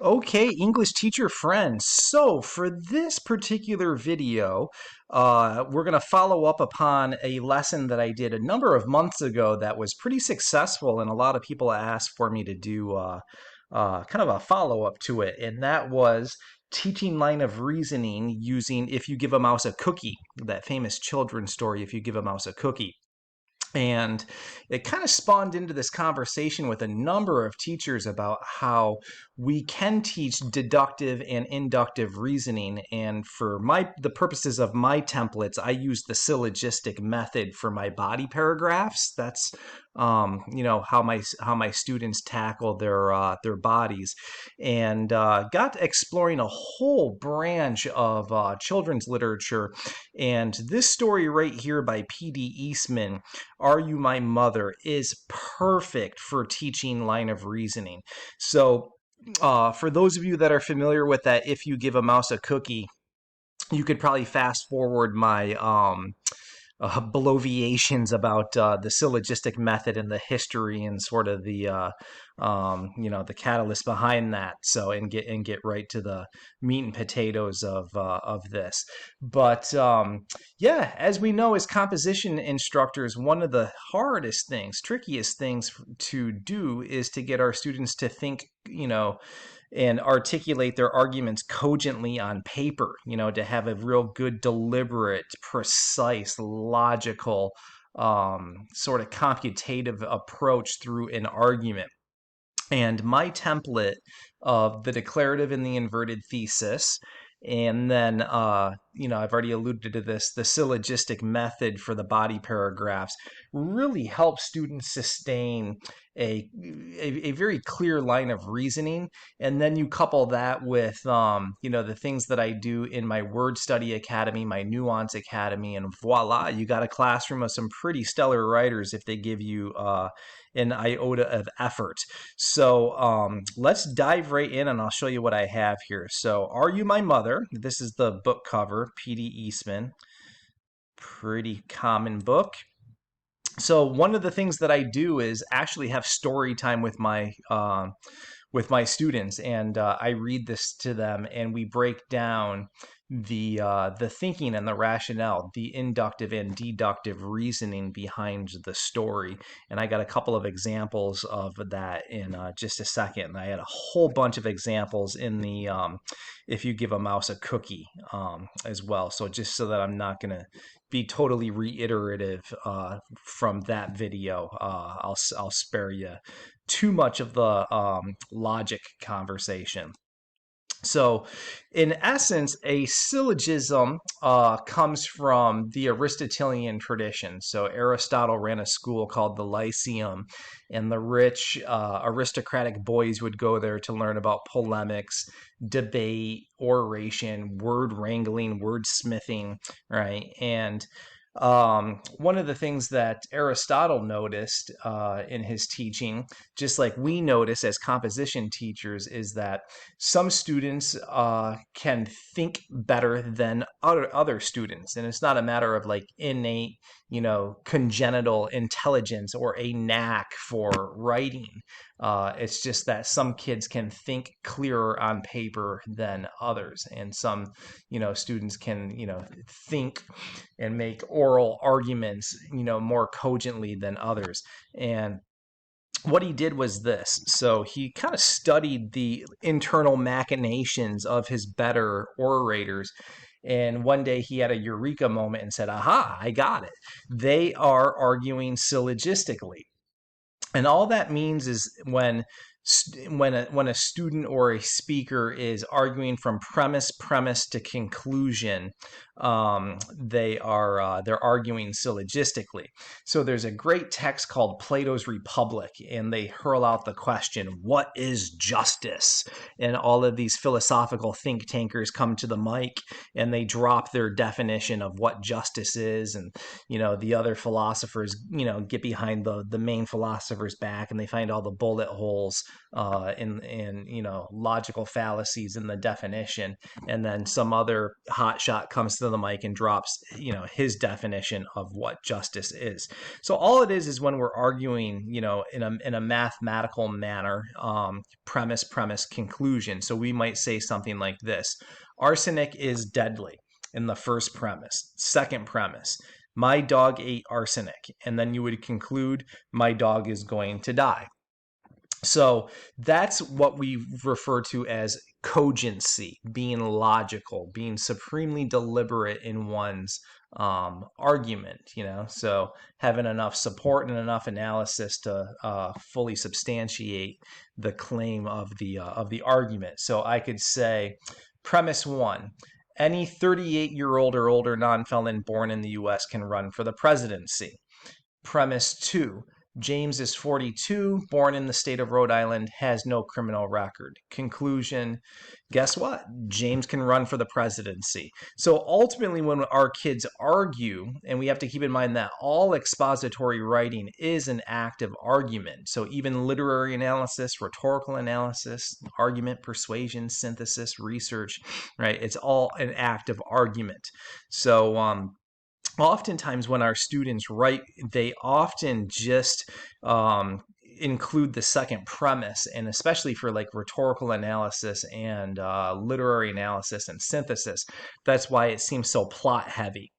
Okay, English teacher friends. So for this particular video, we're going to follow up upon a lesson that I did a number of months ago that was pretty successful, and a lot of people asked for me to do kind of a follow-up to it, and that was teaching line of reasoning using If You Give a Mouse a Cookie, that famous children's story, If You Give a Mouse a Cookie. And it kind of spawned into this conversation with a number of teachers about how we can teach deductive and inductive reasoning. And for the purposes of my templates, I use the syllogistic method for my body paragraphs. That's how my students tackle their bodies, and got exploring a whole branch of children's literature. And this story right here by PD Eastman, Are You My Mother, is perfect for teaching line of reasoning. So for those of you that are familiar with that, If You Give a Mouse a Cookie, you could probably fast forward my bloviations about the syllogistic method and the history and sort of the catalyst behind that. So and get right to the meat and potatoes of this. But yeah, as we know, as composition instructors, one of the hardest things, trickiest things to do is to get our students to think, and articulate their arguments cogently on paper, to have a real good, deliberate, precise, logical, sort of computative approach through an argument. And my template of the declarative and the inverted thesis, and then, I've already alluded to this, the syllogistic method for the body paragraphs, really helps students sustain a very clear line of reasoning. And then you couple that with, the things that I do in my Word Study Academy, my Nuance Academy, and voila, you got a classroom of some pretty stellar writers if they give you an iota of effort. So let's dive right in, and I'll show you what I have here. So, Are You My Mother? This is the book cover, PD Eastman. Pretty common book. So one of the things that I do is actually have story time with my students, and I read this to them, and we break down the thinking and the rationale, the inductive and deductive reasoning behind the story. And I got a couple of examples of that in just a second. And I had a whole bunch of examples in the If You Give a Mouse a Cookie as well. So just so that I'm not going to be totally reiterative from that video, I'll spare you too much of the logic conversation. So, in essence, a syllogism comes from the Aristotelian tradition. So, Aristotle ran a school called the Lyceum, and the rich aristocratic boys would go there to learn about polemics, debate, oration, word wrangling, wordsmithing, right? And one of the things that Aristotle noticed in his teaching, just like we notice as composition teachers, is that some students can think better than other students. And it's not a matter of like innate, congenital intelligence or a knack for writing. It's just that some kids can think clearer on paper than others. And some, students can, think and make oral arguments, more cogently than others. And what he did was this. So he kind of studied the internal machinations of his better orators. And one day he had a eureka moment and said, aha, I got it. They are arguing syllogistically. And all that means is when a student or a speaker is arguing from premise to conclusion, they're arguing syllogistically. So there's a great text called Plato's Republic, and they hurl out the question, what is justice? And all of these philosophical think tankers come to the mic and they drop their definition of what justice is, and the other philosophers get behind the main philosopher's back, and they find all the bullet holes in logical fallacies in the definition. And then some other hotshot comes to to the mic and drops, his definition of what justice is. So all it is when we're arguing, in a mathematical manner, premise, conclusion. So we might say something like this: arsenic is deadly in the first premise. Second premise: my dog ate arsenic. And then you would conclude, my dog is going to die. So that's what we refer to as cogency, being logical, being supremely deliberate in one's argument, so having enough support and enough analysis to fully substantiate the claim of the argument. So I could say, premise one: any 38-year-old or older non-felon born in the U.S. can run for the presidency. Premise two: James is 42, born in the state of Rhode Island, has no criminal record. Conclusion: guess what? James can run for the presidency. So ultimately, when our kids argue, and we have to keep in mind that all expository writing is an active argument. So even literary analysis, rhetorical analysis, argument, persuasion, synthesis, research, right? It's all an active argument. So, oftentimes when our students write, they often just include the second premise, and especially for like rhetorical analysis and literary analysis and synthesis, that's why it seems so plot heavy.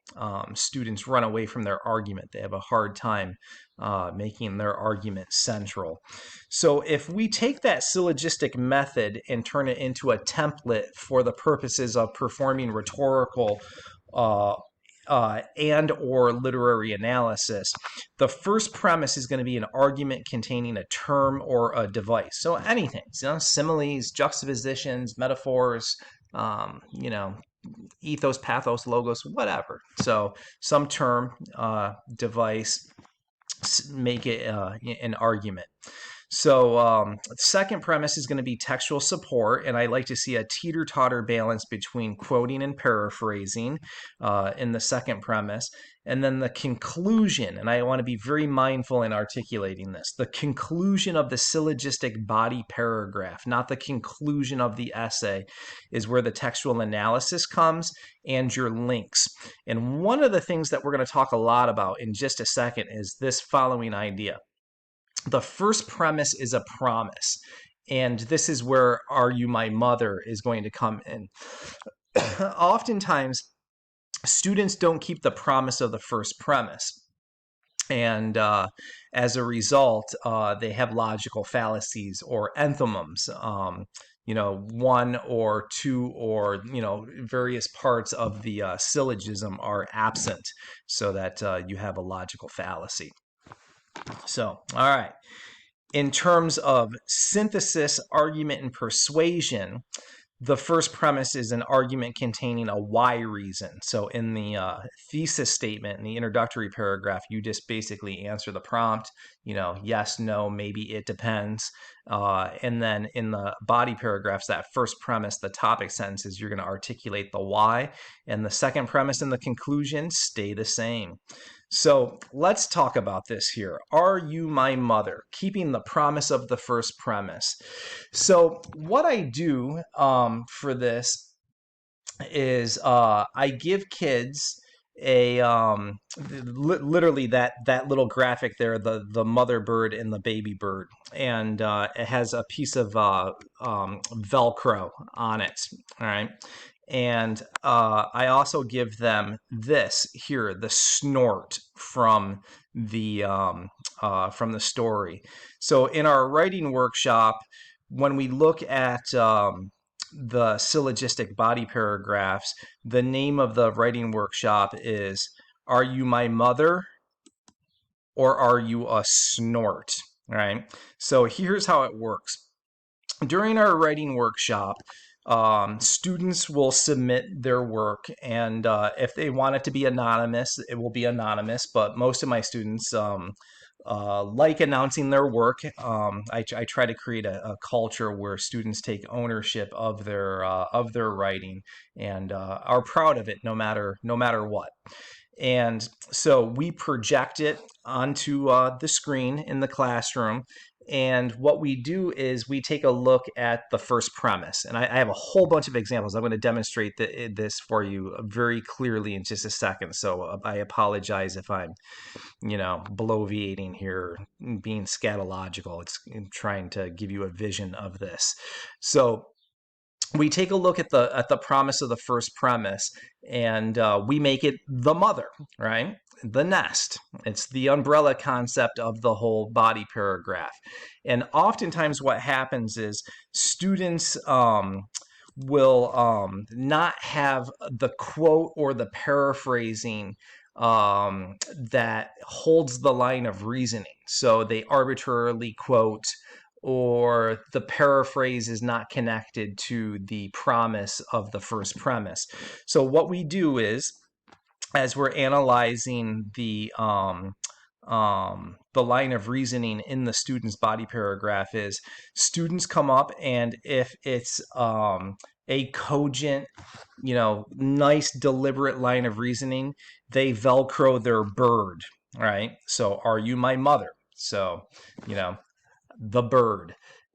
Students run away from their argument. They have a hard time making their argument central. So if we take that syllogistic method and turn it into a template for the purposes of performing rhetorical and or literary analysis, the first premise is going to be an argument containing a term or a device. So anything, similes, juxtapositions, metaphors, ethos, pathos, logos, whatever. So some term, device, make it an argument. So second premise is going to be textual support, and I like to see a teeter-totter balance between quoting and paraphrasing in the second premise. And then the conclusion, and I want to be very mindful in articulating this, the conclusion of the syllogistic body paragraph, not the conclusion of the essay, is where the textual analysis comes and your links. And one of the things that we're going to talk a lot about in just a second is this following idea. The first premise is a promise, and this is where "Are You My Mother" is going to come in. Oftentimes, students don't keep the promise of the first premise, and as a result, they have logical fallacies or enthymons. One or two or various parts of the syllogism are absent, so that you have a logical fallacy. So, all right. In terms of synthesis, argument, and persuasion, the first premise is an argument containing a why reason. So in the thesis statement, in the introductory paragraph, you just basically answer the prompt, yes, no, maybe, it depends. And then in the body paragraphs, that first premise, the topic sentences, you're going to articulate the why. And the second premise and the conclusion stay the same. So let's talk about this here. Are you my mother? Keeping the promise of the first premise. So what I do for this is I give kids a literally that little graphic there, the mother bird and the baby bird, and it has a piece of Velcro on it. All right. And I also give them this here, the snort from the story. So in our writing workshop, when we look at the syllogistic body paragraphs, the name of the writing workshop is "Are You My Mother?" or "Are You a Snort?" All right. So here's how it works. During our writing workshop, students will submit their work, and if they want it to be anonymous, it will be anonymous, but most of my students like announcing their work. I try to create a culture where students take ownership of their writing and are proud of it no matter what. And so we project it onto the screen in the classroom, And what we do is we take a look at the first premise. And I have a whole bunch of examples. I'm going to demonstrate this for you very clearly in just a second. So I apologize if I'm, bloviating here, being scatological. I'm trying to give you a vision of this. So we take a look at the promise of the first premise, and we make it the mother, right? The nest. It's the umbrella concept of the whole body paragraph. And oftentimes what happens is students will not have the quote or the paraphrasing that holds the line of reasoning. So they arbitrarily quote, or the paraphrase is not connected to the promise of the first premise. So what we do is, as we're analyzing the line of reasoning in the student's body paragraph, is students come up, and if it's a cogent, nice deliberate line of reasoning, they Velcro their bird, right? So, are you my mother? So, the bird.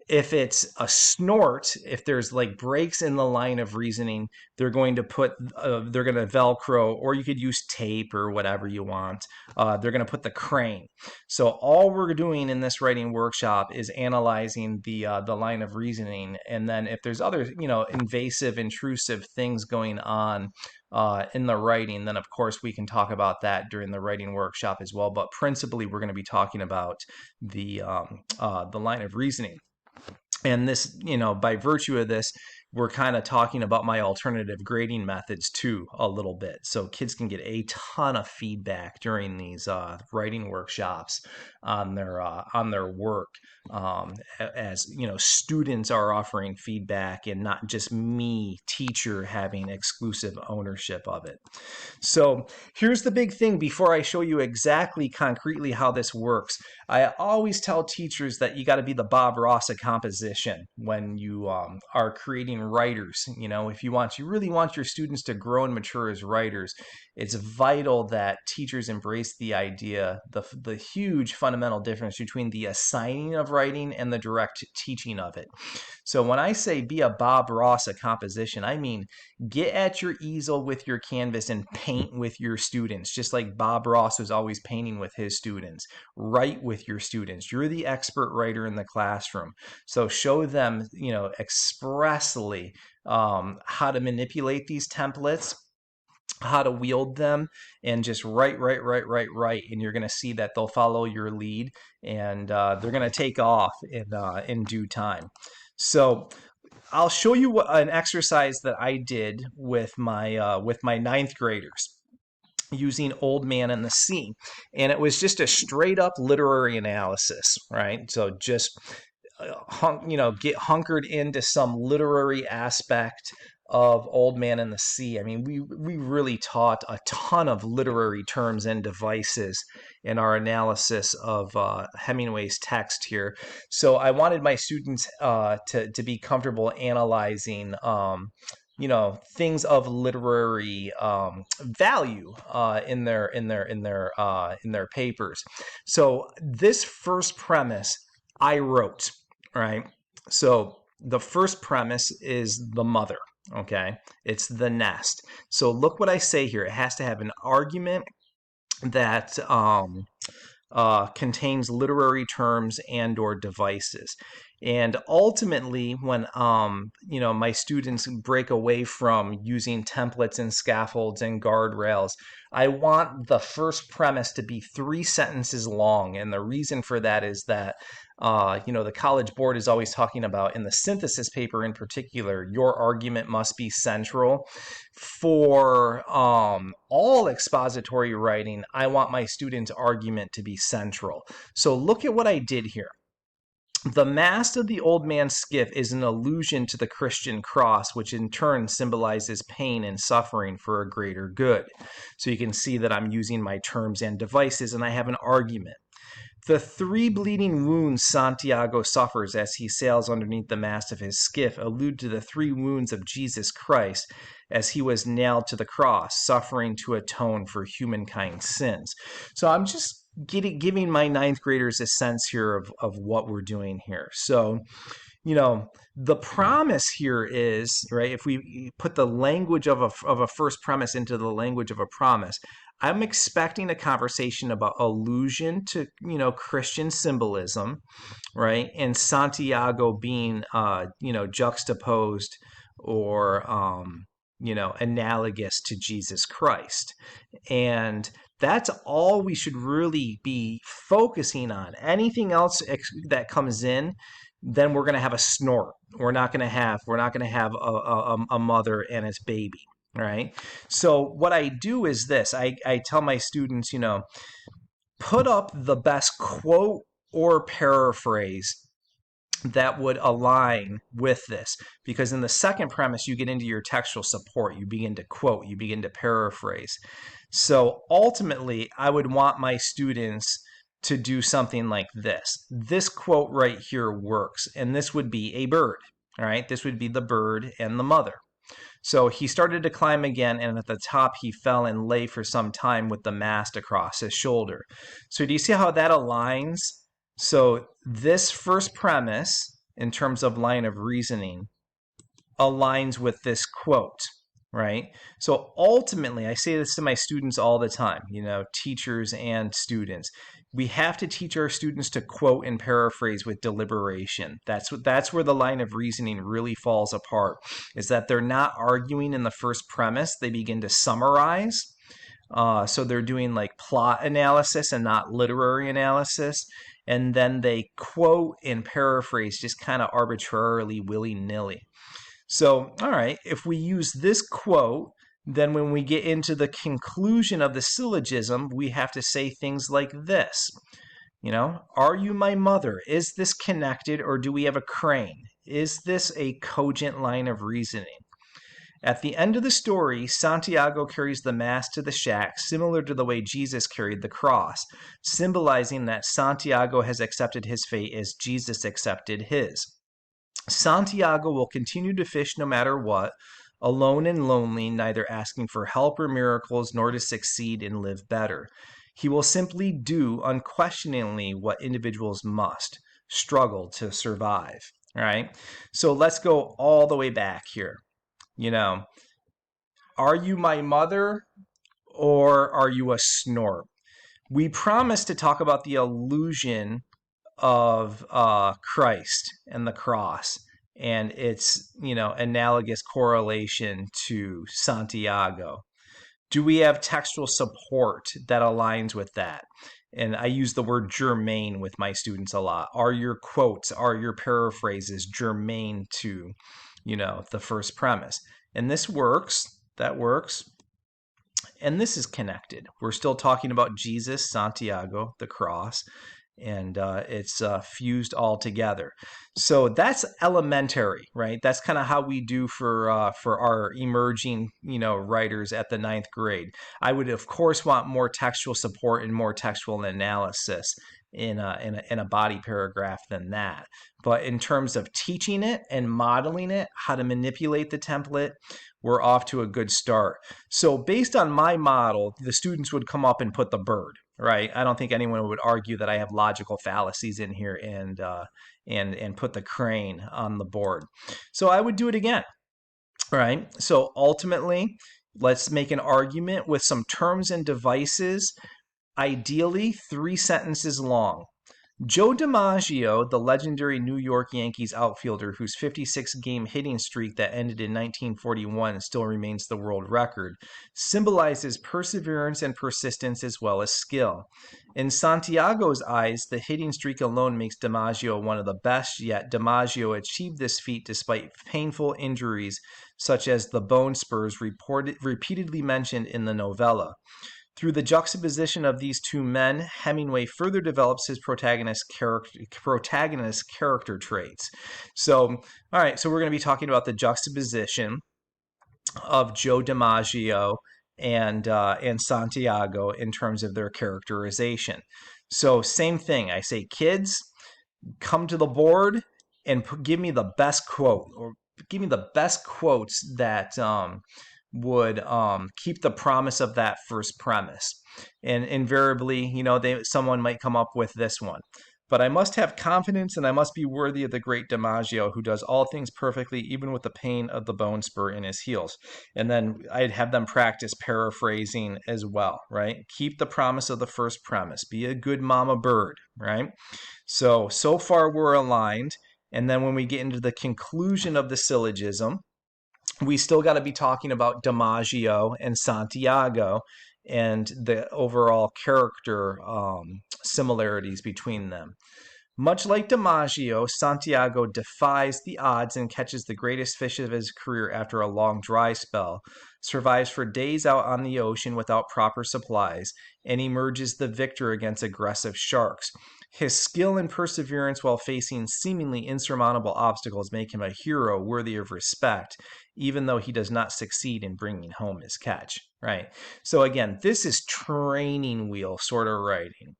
If it's a snort, if there's like breaks in the line of reasoning, they're going to Velcro, or you could use tape or whatever you want. They're going to put the crane. So all we're doing in this writing workshop is analyzing the line of reasoning, and then if there's other invasive, intrusive things going on in the writing, then of course we can talk about that during the writing workshop as well. But principally, we're going to be talking about the line of reasoning. And this, by virtue of this, we're kind of talking about my alternative grading methods too a little bit. So kids can get a ton of feedback during these writing workshops on their work, as students are offering feedback, and not just me, teacher, having exclusive ownership of it. So here's the big thing before I show you exactly concretely how this works. I always tell teachers that you got to be the Bob Ross of composition when you are creating writers. If you really want your students to grow and mature as writers, it's vital that teachers embrace the idea, the huge fundamental difference between the assigning of writing and the direct teaching of it. So when I say be a Bob Ross of composition, I mean get at your easel with your canvas and paint with your students, just like Bob Ross was always painting with his students. Write with your students. You're the expert writer in the classroom. So show them, expressly how to manipulate these templates, how to wield them, and just write. And you're going to see that they'll follow your lead, and they're going to take off in due time. So I'll show you an exercise that I did with my ninth graders using Old Man and the Sea. And it was just a straight up literary analysis, right? So just get hunkered into some literary aspect of Old Man and the Sea. I mean, we really taught a ton of literary terms and devices in our analysis of Hemingway's text here. So I wanted my students to be comfortable analyzing things of literary value in their papers. So this first premise I wrote, right? So the first premise is the mother. Okay, it's the nest. So look what I say here. It has to have an argument that contains literary terms and or devices. And ultimately, when my students break away from using templates and scaffolds and guardrails, I want the first premise to be 3 sentences long. And the reason for that is that the College Board is always talking about, in the synthesis paper in particular, your argument must be central. For all expository writing, I want my students' argument to be central. So look at what I did here. The mast of the old man's skiff is an allusion to the Christian cross, which in turn symbolizes pain and suffering for a greater good. So you can see that I'm using my terms and devices, and I have an argument. The 3 bleeding wounds Santiago suffers as he sails underneath the mast of his skiff allude to the 3 wounds of Jesus Christ as he was nailed to the cross, suffering to atone for humankind's sins. So I'm just giving my ninth graders a sense here of what we're doing here. So, the promise here is, right, if we put the language of a first premise into the language of a promise, I'm expecting a conversation about allusion to, Christian symbolism, right? And Santiago being, juxtaposed or, analogous to Jesus Christ. And that's all we should really be focusing on. Anything else that comes in, then we're going to have a snort. We're not going to have a mother and its baby, right? So what I do is this. I tell my students, put up the best quote or paraphrase that would align with this, because in the second premise you get into your textual support, you begin to quote, you begin to paraphrase. So ultimately I would want my students to do something like this quote right here works, and this would be a bird. All right, this would be the bird and the mother. So he started to climb again, and at the top he fell and lay for some time with the mast across his shoulder. So do you see how that aligns? So this first premise, in terms of line of reasoning, aligns with this quote, right? So ultimately, I say this to my students all the time, teachers and students. We have to teach our students to quote and paraphrase with deliberation. That's where the line of reasoning really falls apart, is that they're not arguing in the first premise. They begin to summarize. So they're doing like plot analysis and not literary analysis. And then they quote and paraphrase just kind of arbitrarily, willy-nilly. So, all right, if we use this quote, then when we get into the conclusion of the syllogism, we have to say things like this. Are you my mother? Is this connected, or do we have a crane? Is this a cogent line of reasoning? At the end of the story, Santiago carries the mass to the shack, similar to the way Jesus carried the cross, symbolizing that Santiago has accepted his fate as Jesus accepted his. Santiago will continue to fish no matter what, alone and lonely, neither asking for help or miracles nor to succeed and live better. He will simply do unquestioningly what individuals must, struggle to survive. All right? So let's go all the way back here. Are you my mother, or are you a snort? We promised to talk about the illusion of Christ and the cross and its analogous correlation to Santiago. Do we have textual support that aligns with that? And I use the word germane with my students a lot. Are your quotes, are your paraphrases germane to the first premise? And this works. That works. And this is connected. We're still talking about Jesus, Santiago, the cross, and it's fused all together. So that's elementary, right? That's kind of how we do for our emerging, writers at the ninth grade. I would, of course, want more textual support and more textual analysis in a body paragraph than that. But in terms of teaching it and modeling it, how to manipulate the template, we're off to a good start. So based on my model, the students would come up and put the bird, right? I don't think anyone would argue that I have logical fallacies in here and put the crane on the board. So I would do it again, right? So ultimately, let's make an argument with some terms and devices, ideally 3 sentences long. Joe DiMaggio, the legendary New York Yankees outfielder whose 56-game hitting streak that ended in 1941 still remains the world record, symbolizes perseverance and persistence as well as skill. In Santiago's eyes, the hitting streak alone makes DiMaggio one of the best, yet DiMaggio achieved this feat despite painful injuries such as the bone spurs repeatedly mentioned in the novella. Through the juxtaposition of these two men, Hemingway further develops his protagonist character traits. So, all right, so we're going to be talking about the juxtaposition of Joe DiMaggio and Santiago in terms of their characterization. So, same thing. I say, kids, come to the board and give me the best quote, or give me the best quotes that would keep the promise of that first premise. And invariably, someone might come up with this one. But I must have confidence and I must be worthy of the great DiMaggio who does all things perfectly, even with the pain of the bone spur in his heels. And then I'd have them practice paraphrasing as well, right? Keep the promise of the first premise. Be a good mama bird, right? So far we're aligned. And then when we get into the conclusion of the syllogism, we still got to be talking about DiMaggio and Santiago and the overall character similarities between them. Much like DiMaggio, Santiago defies the odds and catches the greatest fish of his career after a long dry spell, survives for days out on the ocean without proper supplies, and emerges the victor against aggressive sharks. His skill and perseverance while facing seemingly insurmountable obstacles make him a hero worthy of respect, even though he does not succeed in bringing home his catch, right? So again, this is training wheel sort of writing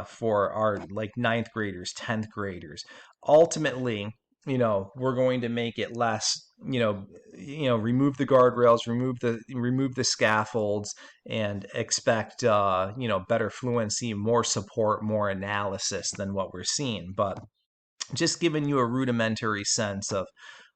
for our like 9th graders, 10th graders. Ultimately, we're going to make it less, remove the guardrails, remove the scaffolds, and expect, better fluency, more support, more analysis than what we're seeing. But just giving you a rudimentary sense of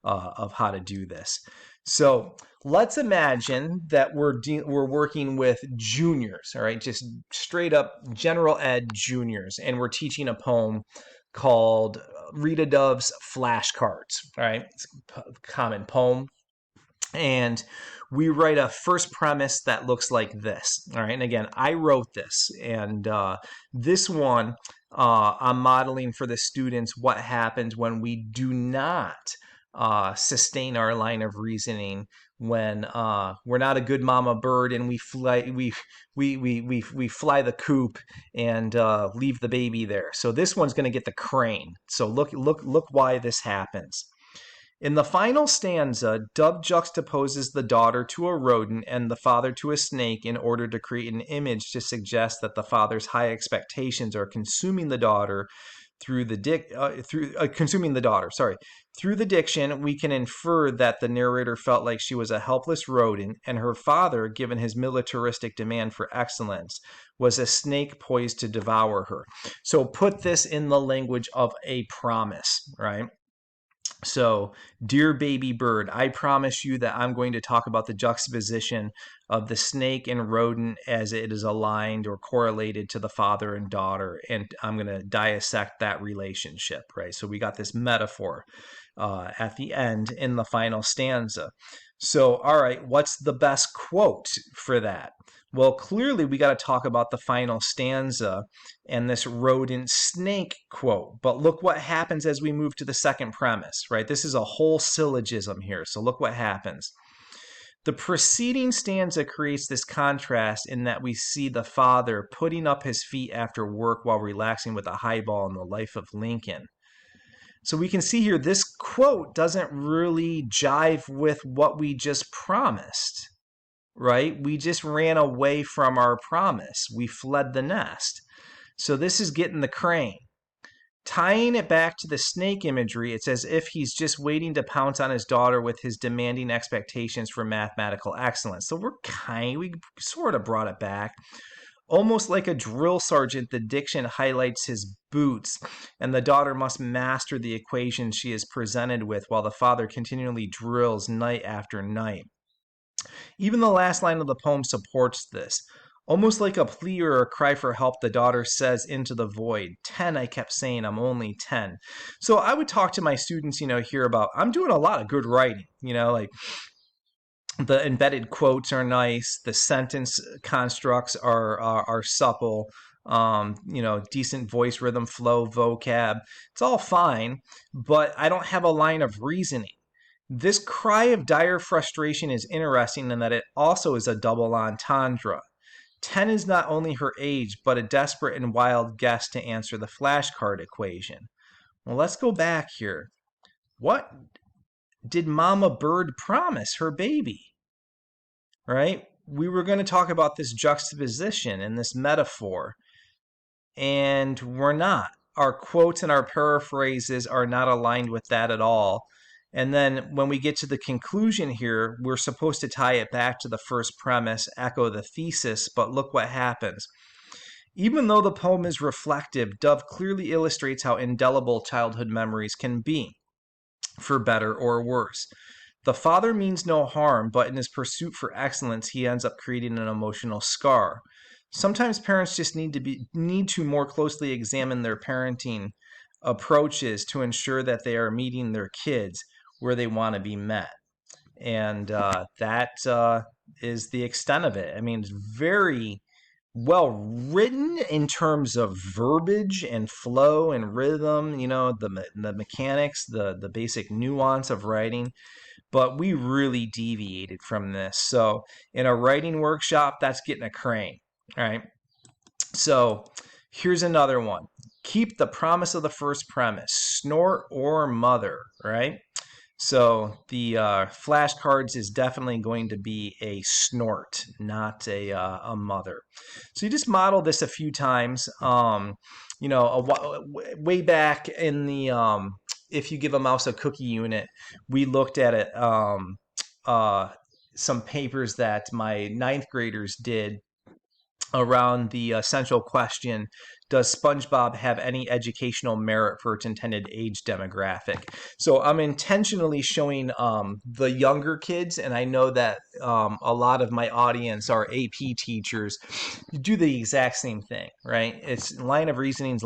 how to do this. So let's imagine that we're working with juniors, all right, just straight up general ed juniors, and we're teaching a poem called Rita Dove's Flashcards, all right, it's a common poem. And we write a first premise that looks like this, all right? And again, I wrote this, and this one, I'm modeling for the students what happens when we do not sustain our line of reasoning, when we're not a good mama bird and we fly the coop and leave the baby there. So this one's going to get the crane. So look why this happens. In the final stanza, Dove juxtaposes the daughter to a rodent and the father to a snake in order to create an image to suggest that the father's high expectations are consuming the daughter. Through the diction, we can infer that the narrator felt like she was a helpless rodent, and her father, given his militaristic demand for excellence, was a snake poised to devour her. So put this in the language of a promise, right? So, dear baby bird, I promise you that I'm going to talk about the juxtaposition of the snake and rodent as it is aligned or correlated to the father and daughter, and I'm going to dissect that relationship, right? So we got this metaphor at the end in the final stanza. So, all right, what's the best quote for that? Well, clearly we got to talk about the final stanza and this rodent snake quote. But look what happens as we move to the second premise, right? This is a whole syllogism here. So look what happens. The preceding stanza creates this contrast in that we see the father putting up his feet after work while relaxing with a highball in the life of Lincoln. So we can see here this quote doesn't really jive with what we just promised, right? We just ran away from our promise. We fled the nest. So this is getting the crane. Tying it back to the snake imagery, it's as if he's just waiting to pounce on his daughter with his demanding expectations for mathematical excellence. So we sort of brought it back. Almost like a drill sergeant, the diction highlights his boots, and the daughter must master the equations she is presented with while the father continually drills night after night. Even the last line of the poem supports this. Almost like a plea or a cry for help, the daughter says into the void, 10, I kept saying, I'm only 10. So I would talk to my students, here about, I'm doing a lot of good writing, like the embedded quotes are nice, the sentence constructs are supple, decent voice, rhythm, flow, vocab. It's all fine, but I don't have a line of reasoning. This cry of dire frustration is interesting in that it also is a double entendre. 10 is not only her age, but a desperate and wild guess to answer the flashcard equation. Well, let's go back here. What did Mama Bird promise her baby? Right? We were going to talk about this juxtaposition and this metaphor, and we're not. Our quotes and our paraphrases are not aligned with that at all. And then when we get to the conclusion here, we're supposed to tie it back to the first premise, echo the thesis, but look what happens. Even though the poem is reflective, Dove clearly illustrates how indelible childhood memories can be, for better or worse. The father means no harm, but in his pursuit for excellence, he ends up creating an emotional scar. Sometimes parents just need to more closely examine their parenting approaches to ensure that they are meeting their kids where they want to be met. And that is the extent of it. I mean, it's very well written in terms of verbiage and flow and rhythm, the mechanics, the basic nuance of writing, but we really deviated from this. So in a writing workshop, that's getting a crane. All right. So here's another one. Keep the promise of the first premise, snort or mother, right? So the flashcards is definitely going to be a snort, not a mother. So you just model this a few times. Way back in the if you give a mouse a cookie unit, we looked at it. Some papers that my ninth graders did around the essential question, does SpongeBob have any educational merit for its intended age demographic? So I'm intentionally showing the younger kids, and I know that a lot of my audience are AP teachers. You do the exact same thing, right? It's line of reasoning,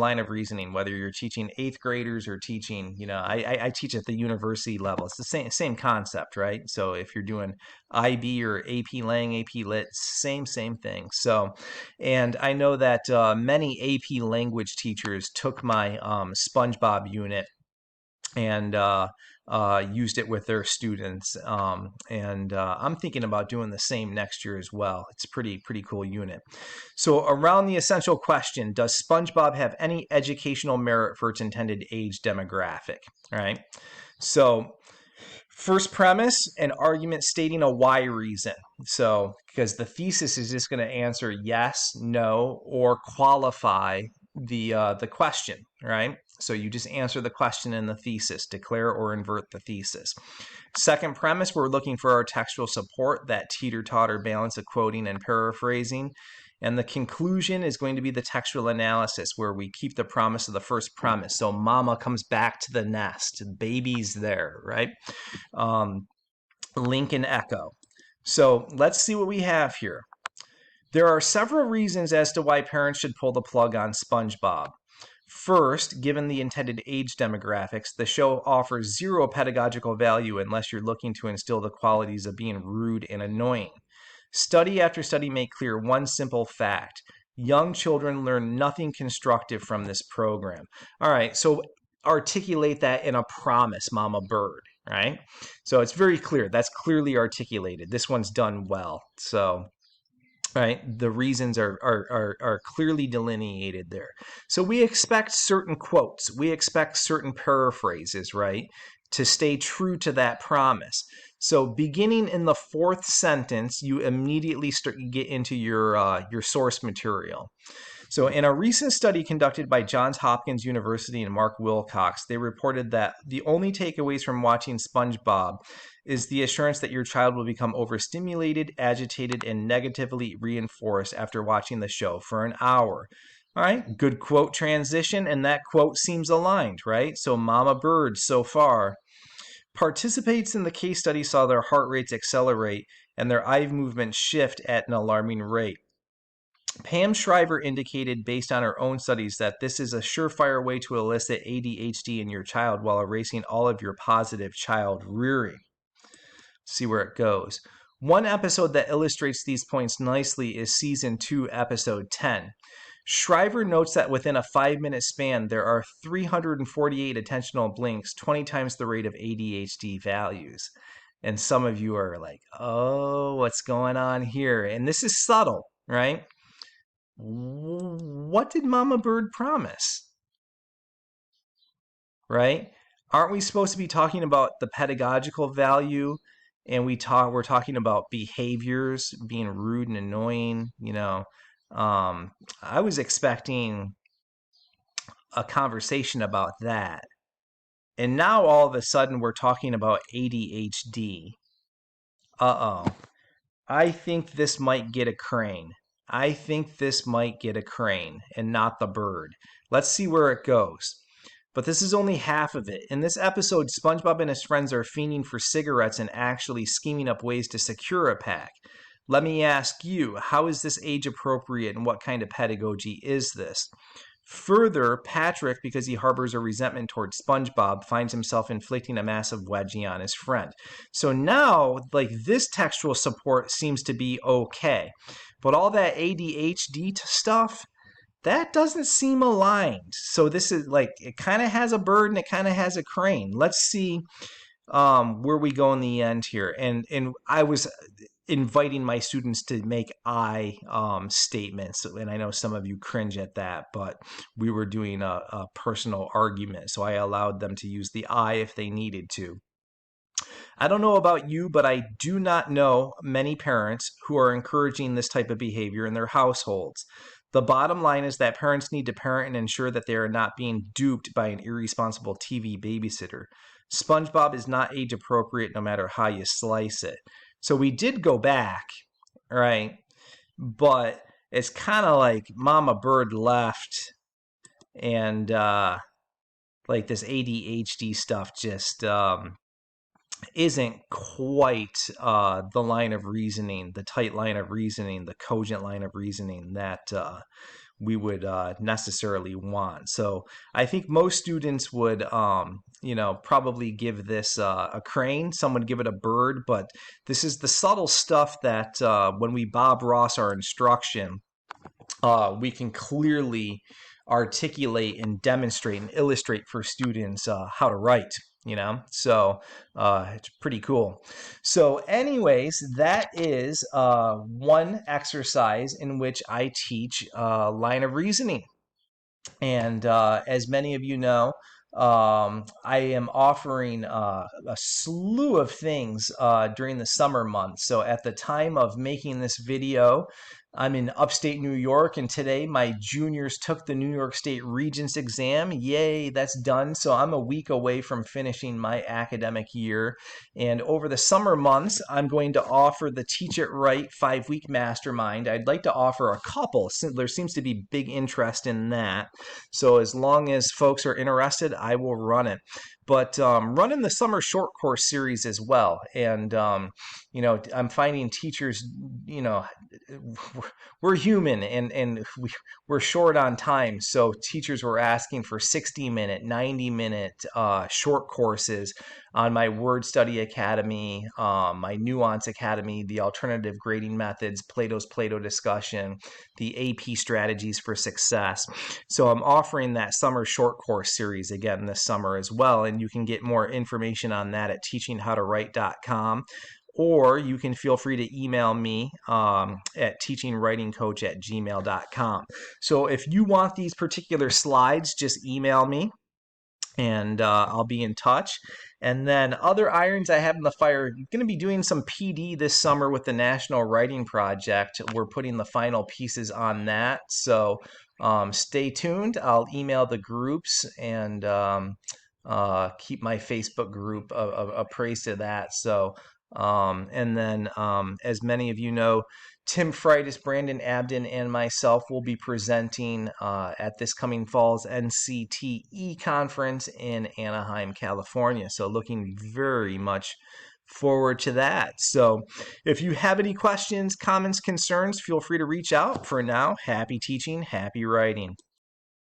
whether you're teaching 8th graders or teaching, I teach at the university level. It's the same concept, right? So if you're doing IB or AP Lang, AP Lit, same thing. So, and I know that many AP language teachers took my SpongeBob unit and used it with their students. And I'm thinking about doing the same next year as well. It's a pretty cool unit. So around the essential question, does SpongeBob have any educational merit for its intended age demographic? All right. So first premise, an argument stating a why reason. So, because the thesis is just going to answer yes, no, or qualify the question, right? So you just answer the question in the thesis, declare or invert the thesis. Second premise, we're looking for our textual support, that teeter-totter balance of quoting and paraphrasing. And the conclusion is going to be the textual analysis, where we keep the promise of the first premise. So mama comes back to the nest, baby's there, right? Link and echo. So let's see what we have here. There are several reasons as to why parents should pull the plug on SpongeBob. First, given the intended age demographics, the show offers zero pedagogical value unless you're looking to instill the qualities of being rude and annoying. Study after study make clear one simple fact. Young children learn nothing constructive from this program. All right, so articulate that in a promise, Mama Bird, right? So it's very clear. That's clearly articulated. This one's done well. So, right, the reasons are clearly delineated there. So we expect certain quotes. We expect certain paraphrases, right, to stay true to that promise. So beginning in the fourth sentence, you immediately get into your source material. So in a recent study conducted by Johns Hopkins University and Mark Wilcox, they reported that the only takeaways from watching SpongeBob is the assurance that your child will become overstimulated, agitated, and negatively reinforced after watching the show for an hour. All right, good quote transition, and that quote seems aligned, right? So Mama Bird so far. Participants in the case study saw their heart rates accelerate and their eye movements shift at an alarming rate. Pam Shriver indicated, based on her own studies, that this is a surefire way to elicit ADHD in your child while erasing all of your positive child rearing. See where it goes. One episode that illustrates these points nicely is Season 2, Episode 10. Shriver notes that within a 5-minute span, there are 348 attentional blinks, 20 times the rate of ADHD values. And some of you are like, oh, what's going on here? And this is subtle, right? What did Mama Bird promise? Right? Aren't we supposed to be talking about the pedagogical value? And we're talking about behaviors, being rude and annoying. I was expecting a conversation about that. And now all of a sudden we're talking about ADHD. Uh-oh. I think this might get a crane. I think this might get a crane and not the bird. Let's see where it goes. But this is only half of it. In this episode, SpongeBob and his friends are fiending for cigarettes and actually scheming up ways to secure a pack. Let me ask you, how is this age appropriate and what kind of pedagogy is this? Further, Patrick, because he harbors a resentment towards SpongeBob, finds himself inflicting a massive wedgie on his friend. So now, like, this textual support seems to be okay. But all that ADHD stuff, that doesn't seem aligned. So this is like, it kind of has a bird and it kind of has a crane. Let's see where we go in the end here. And I was inviting my students to make I statements, and I know some of you cringe at that, but we were doing a personal argument, so I allowed them to use the I if they needed to. I don't know about you, but I do not know many parents who are encouraging this type of behavior in their households. The bottom line is that parents need to parent and ensure that they are not being duped by an irresponsible TV babysitter. SpongeBob is not age appropriate no matter how you slice it. So we did go back, right? But it's kind of like Mama Bird left, and like this ADHD stuff just isn't quite the line of reasoning, the tight line of reasoning, the cogent line of reasoning that we would necessarily want. So I think most students would, probably give this a crane. Some would give it a bird, but this is the subtle stuff that when we Bob Ross our instruction, we can clearly articulate and demonstrate and illustrate for students how to write. So it's pretty cool. So anyways, that is one exercise in which I teach line of reasoning. And as many of you know, I am offering a slew of things during the summer months. So at the time of making this video, I'm in upstate New York, and today my juniors took the New York State Regents exam. Yay, that's done. So I'm a week away from finishing my academic year. And over the summer months, I'm going to offer the Teach It Right 5-week Mastermind. I'd like to offer a couple. There seems to be big interest in that. So as long as folks are interested, I will run it. But running the summer short course series as well. And, I'm finding teachers, we're human and we're short on time. So teachers were asking for 60-minute, 90-minute short courses on my Word Study Academy, my Nuance Academy, the Alternative Grading Methods, Plato's Plato discussion, the AP Strategies for Success. So I'm offering that summer short course series again this summer as well. And you can get more information on that at teachinghowtowrite.com. Or you can feel free to email me at teachingwritingcoach@gmail.com. So if you want these particular slides, just email me and I'll be in touch. And then other irons I have in the fire, going to be doing some PD this summer with the National Writing Project. We're putting the final pieces on that. So stay tuned. I'll email the groups and keep my Facebook group appraised of that. So and then, as many of you know, Tim Freitas, Brandon Abden, and myself will be presenting at this coming fall's NCTE conference in Anaheim, California. So looking very much forward to that. So if you have any questions, comments, concerns, feel free to reach out. For now, happy teaching, happy writing.